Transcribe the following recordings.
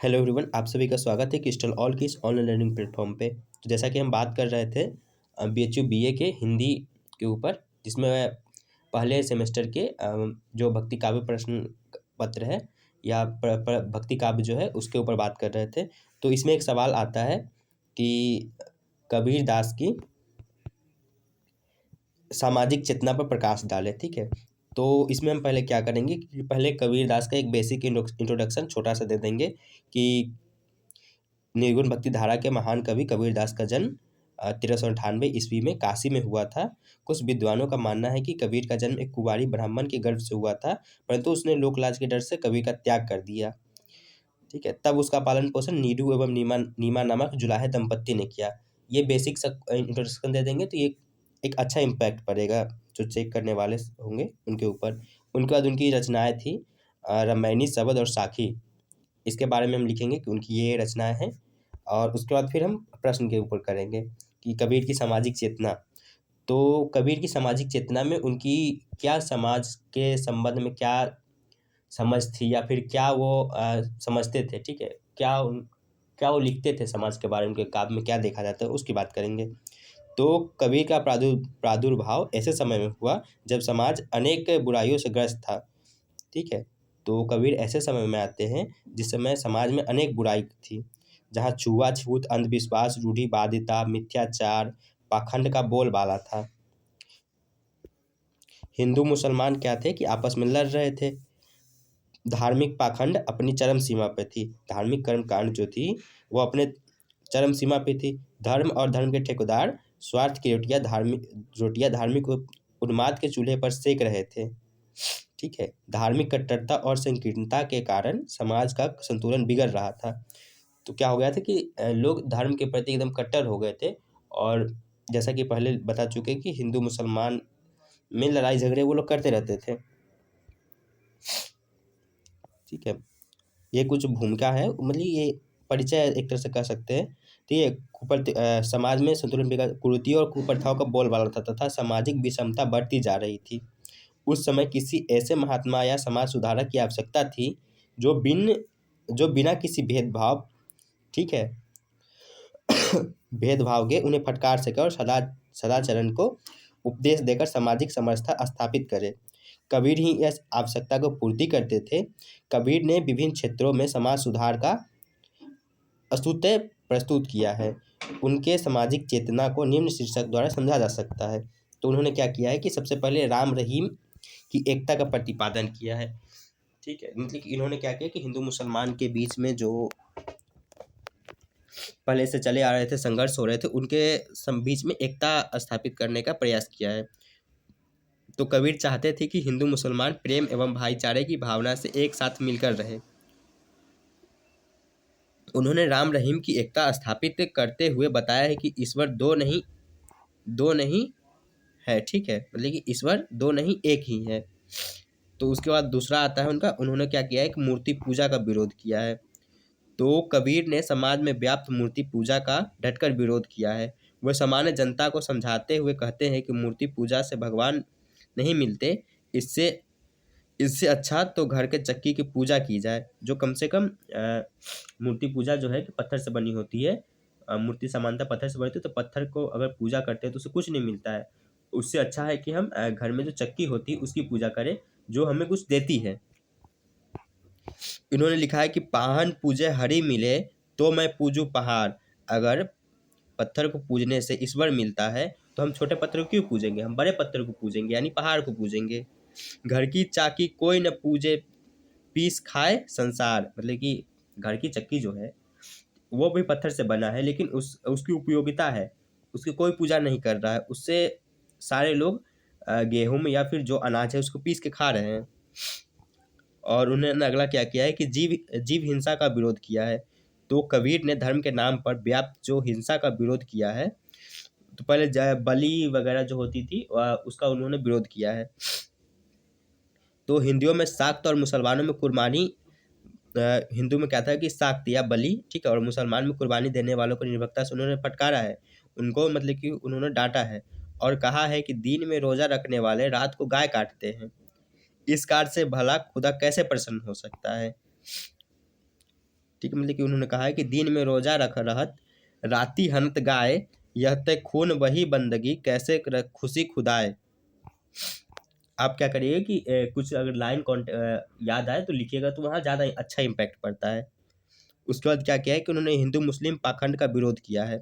Hello everyone, आप सभी का स्वागत है क्रिस्टल ऑल की इस ऑनलाइन लर्निंग प्लेटफॉर्म पे। तो जैसा कि हम बात कर रहे थे बीएचयू बीए के हिंदी के ऊपर, जिसमें पहले सेमेस्टर के जो भक्ति काव्य प्रश्न पत्र है या भक्ति काव्य जो है उसके ऊपर बात कर रहे थे। तो इसमें एक सवाल आता है कि कबीर दास की सामाजिक चेतना पर प्रकाश डाले। ठीक है, तो इसमें हम पहले क्या करेंगे कि पहले कबीर दास का एक बेसिक इंट्रोडक्शन छोटा सा दे देंगे कि निर्गुण भक्ति धारा के महान कवि कबीरदास का जन्म 1398 ईस्वी में काशी में हुआ था। कुछ विद्वानों का मानना है कि कबीर का जन्म एक कुंवारी ब्राह्मण के गर्भ से हुआ था, परंतु उसने लोकलाज के डर से कबीर का त्याग कर दिया। ठीक है, तब उसका पालन पोषण नीरू एवं नीमा नीमा नामक जुलाहे दंपत्ति ने किया। ये बेसिक इंट्रोडक्शन दे देंगे तो ये एक अच्छा इम्पैक्ट पड़ेगा जो चेक करने वाले होंगे उनके ऊपर। उनके बाद उनकी रचनाएं थी रामायणी, शबद और साखी। इसके बारे में हम लिखेंगे कि उनकी ये रचनाएं हैं। और उसके बाद फिर हम प्रश्न के ऊपर करेंगे कि कबीर की सामाजिक चेतना। तो कबीर की सामाजिक चेतना में उनकी क्या समाज के संबंध में क्या समझ थी, या फिर क्या वो समझते थे। ठीक है, क्या वो लिखते थे समाज के बारे में, उनके काव्य में क्या देखा जाता है उसकी बात करेंगे। तो कबीर का प्रादुर्भाव ऐसे समय में हुआ जब समाज अनेक बुराइयों से ग्रस्त था। ठीक है, तो कबीर ऐसे समय में आते हैं जिस समय समाज में अनेक बुराई थी, जहाँ छुआछूत, अंधविश्वास, रूढ़िवादिता, मिथ्याचार, पाखंड का बोलबाला था। हिंदू मुसलमान क्या थे कि आपस में लड़ रहे थे। धार्मिक पाखंड अपनी चरम सीमा पे थी। धार्मिक कर्मकांड जो थी वो अपने चरम सीमा पे थी। धर्म और धर्म के ठेकेदार स्वार्थ की रोटियां धार्मिक उन्माद के चूल्हे पर सेक रहे थे। ठीक है, धार्मिक कट्टरता और संकीर्णता के कारण समाज का संतुलन बिगड़ रहा था। तो क्या हो गया था कि लोग धर्म के प्रति एकदम कट्टर हो गए थे। और जैसा कि पहले बता चुके कि हिंदू मुसलमान में लड़ाई झगड़े वो लोग करते रहते थे। ठीक है, ये कुछ भूमिका है, मतलब ये परिचय एक तरह से कह सकते हैं। तो ये समाज में संतुलन बिगड़, कुरीतियों और कुप्रथाओं का बोलबाला था तथा सामाजिक विषमता बढ़ती जा रही थी। उस समय किसी ऐसे महात्मा या समाज सुधारक की आवश्यकता थी जो बिना किसी भेदभाव, ठीक है, भेदभाव के उन्हें फटकार सके और सदाचरण को उपदेश देकर सामाजिक समरसता स्थापित करे। कबीर ही इस आवश्यकता को पूर्ति करते थे। कबीर ने विभिन्न क्षेत्रों में समाज सुधार का अस्तुत्य प्रस्तुत किया है। उनके सामाजिक चेतना को निम्न शीर्षक द्वारा समझा जा सकता है। तो उन्होंने क्या किया है कि सबसे पहले राम रहीम की एकता का प्रतिपादन किया है। ठीक है, मतलब कि इन्होंने क्या किया कि हिंदू मुसलमान के बीच में जो पहले से चले आ रहे थे, संघर्ष हो रहे थे, उनके बीच में एकता स्थापित करने का प्रयास किया है। तो कबीर चाहते थे कि हिंदू मुसलमान प्रेम एवं भाईचारे की भावना से एक साथ मिलकर रहे। उन्होंने राम रहीम की एकता स्थापित करते हुए बताया है कि ईश्वर दो नहीं है। ठीक है, मतलब कि ईश्वर दो नहीं एक ही है। तो उसके बाद दूसरा आता है उनका, उन्होंने क्या किया है कि मूर्ति पूजा का विरोध किया है। तो कबीर ने समाज में व्याप्त मूर्ति पूजा का डटकर विरोध किया है। वह सामान्य जनता को समझाते हुए कहते हैं कि मूर्ति पूजा से भगवान नहीं मिलते। इससे इससे अच्छा तो घर के चक्की की पूजा की जाए, जो कम से कम मूर्ति पूजा जो है कि पत्थर से बनी होती है। मूर्ति सामान्यतः पत्थर से बनी होती है, तो पत्थर को अगर पूजा करते हैं तो उससे कुछ नहीं मिलता है। उससे अच्छा है कि हम घर में जो चक्की होती है उसकी पूजा करें, जो हमें कुछ देती है। इन्होंने लिखा है कि पाहन पूजे हरि मिले तो मैं पूजू पहाड़। अगर पत्थर को पूजने से ईश्वर मिलता है तो हम छोटे पत्थर को क्यों पूजेंगे, हम बड़े पत्थर को पूजेंगे, यानी पहाड़ को पूजेंगे। घर की चाकी कोई न पूजे, पीस खाए संसार। मतलब कि घर की चक्की जो है वो भी पत्थर से बना है, लेकिन उसकी उपयोगिता है, उसकी कोई पूजा नहीं कर रहा है। उससे सारे लोग गेहूं या फिर जो अनाज है उसको पीस के खा रहे हैं। और उन्होंने अगला क्या किया है कि जीव हिंसा का विरोध किया है। तो कबीर ने धर्म के नाम पर व्याप्त जो हिंसा का विरोध किया है, तो पहले बलि वगैरह जो होती थी उसका उन्होंने विरोध किया है। तो हिंदुओं में साख्त और मुसलमानों में कुर्बानी, हिंदू में क्या था कि साख्त या बलि, ठीक है, और मुसलमान में कुर्बानी देने वालों को निर्भरता से उन्होंने फटकारा है। उनको मतलब कि उन्होंने डांटा है और कहा है कि दिन में रोजा रखने वाले रात को गाय काटते हैं। इस कार्य से भला खुदा कैसे प्रसन्न हो सकता है। ठीक है, मतलब कि उन्होंने कहा है कि दिन में रोजा रख रहत राती हंत गाय, यह ते खून वही बंदगी कैसे खुशी खुदाए। आप क्या करिए कि कुछ अगर लाइन याद आए तो लिखिएगा, तो वहाँ ज़्यादा अच्छा इम्पैक्ट पड़ता है। उसके बाद क्या किया है कि उन्होंने हिंदू मुस्लिम पाखंड का विरोध किया है।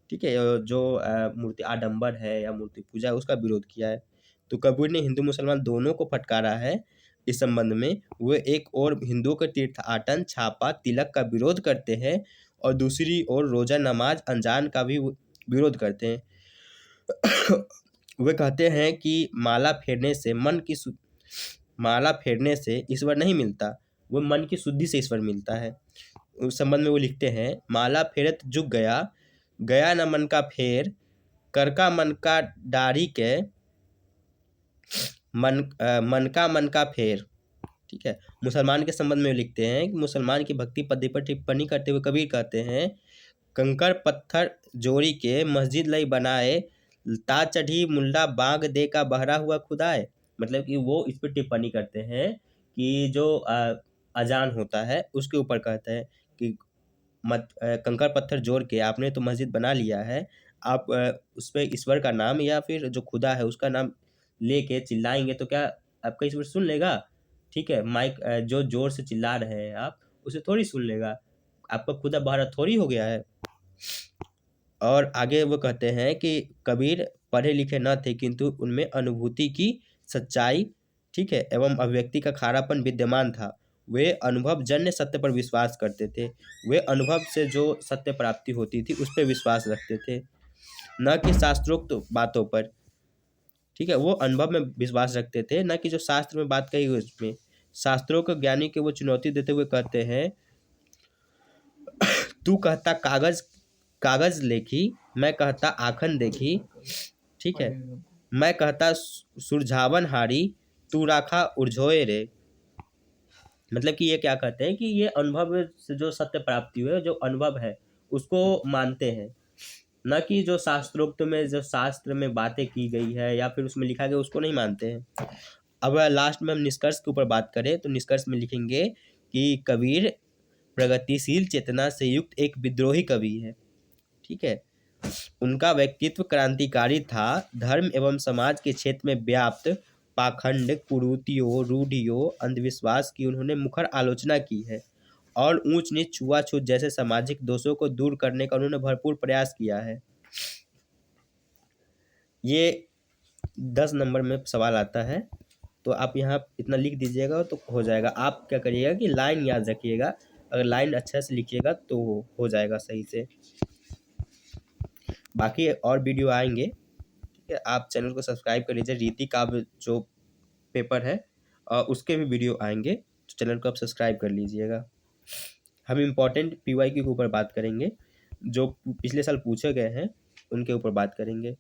ठीक है, जो मूर्ति आडंबर है या मूर्ति पूजा है उसका विरोध किया है। तो कबीर ने हिंदू मुसलमान दोनों को फटकारा है इस संबंध में। वे एक और हिंदुओं के तीर्थाटन छापा तिलक का विरोध करते हैं और दूसरी ओर रोजा नमाज अनजान का भी विरोध करते हैं। वे कहते हैं कि माला फेरने से ईश्वर नहीं मिलता, वो मन की शुद्धि से ईश्वर मिलता है। उस संबंध में वो लिखते हैं, माला फेरत जुग गया, गया न मन का फेर, कर का मन का डारी के, मन का फेर। ठीक है, मुसलमान के संबंध में लिखते हैं कि मुसलमान की भक्ति पद्धति पर टिप्पणी करते हुए कबीर कहते हैं, कंकर पत्थर जोड़ी के मस्जिद लई बनाए, ता चढ़ी मुल्ला बाग दे का बहरा हुआ खुदाए। मतलब कि वो इस पर टिप्पणी करते हैं कि जो अजान होता है उसके ऊपर कहते हैं कि कंकड़ पत्थर जोड़ के आपने तो मस्जिद बना लिया है, आप उस पर ईश्वर का नाम या फिर जो खुदा है उसका नाम लेके चिल्लाएंगे तो क्या आपका ईश्वर सुन लेगा? ठीक है, माइक जो जोर से चिल्ला रहे हैं आप, उसे थोड़ी सुन लेगा, आपका खुदा बहरा थोड़ी हो गया है। और आगे वो कहते हैं कि कबीर पढ़े लिखे न थे, किंतु उनमें अनुभूति की सच्चाई, ठीक है, एवं अभिव्यक्ति का खारापन विद्यमान था। वे अनुभव जन्य सत्य पर विश्वास करते थे। वे अनुभव से जो सत्य प्राप्ति होती थी उस पर विश्वास रखते थे, न कि शास्त्रोक्त बातों पर। ठीक है, वो अनुभव में विश्वास रखते थे, न कि जो शास्त्र में बात कही हुई उसमें। शास्त्रों के ज्ञानी के वो चुनौती देते हुए कहते हैं, तू कहता कागज कागज लेखी, मैं कहता आखन देखी। ठीक है, मैं कहता सुरझावन हारी, तू राखा उर्झोए रे। मतलब कि ये क्या कहते हैं कि ये अनुभव से जो सत्य प्राप्ति हुई है, जो अनुभव है उसको मानते हैं, न कि जो शास्त्रोक्त में जो शास्त्र में बातें की गई है या फिर उसमें लिखा गया उसको नहीं मानते हैं। अब लास्ट में हम निष्कर्ष के ऊपर बात करें तो निष्कर्ष में लिखेंगे कि कबीर प्रगतिशील चेतना से युक्त एक विद्रोही कवि है। ठीक है, उनका व्यक्तित्व क्रांतिकारी था। धर्म एवं समाज के क्षेत्र में व्याप्त पाखंड, कुरीतियों, रूढ़ियों, अंधविश्वास की उन्होंने मुखर आलोचना की है और ऊंच नीच, छुआछूत जैसे सामाजिक दोषों को दूर करने का उन्होंने भरपूर प्रयास किया है। ये 10 नंबर में सवाल आता है, तो आप यहाँ इतना लिख दीजिएगा तो हो जाएगा। आप क्या करिएगा कि लाइन याद रखिएगा, अगर लाइन अच्छा से लिखिएगा तो हो जाएगा सही से। बाकी और वीडियो आएंगे, ठीक है, आप चैनल को सब्सक्राइब कर लीजिए। रीति काव्य जो पेपर है उसके भी वीडियो आएंगे, तो चैनल को आप सब्सक्राइब कर लीजिएगा। हम इम्पोर्टेंट PYQ के ऊपर बात करेंगे, जो पिछले साल पूछे गए हैं उनके ऊपर बात करेंगे।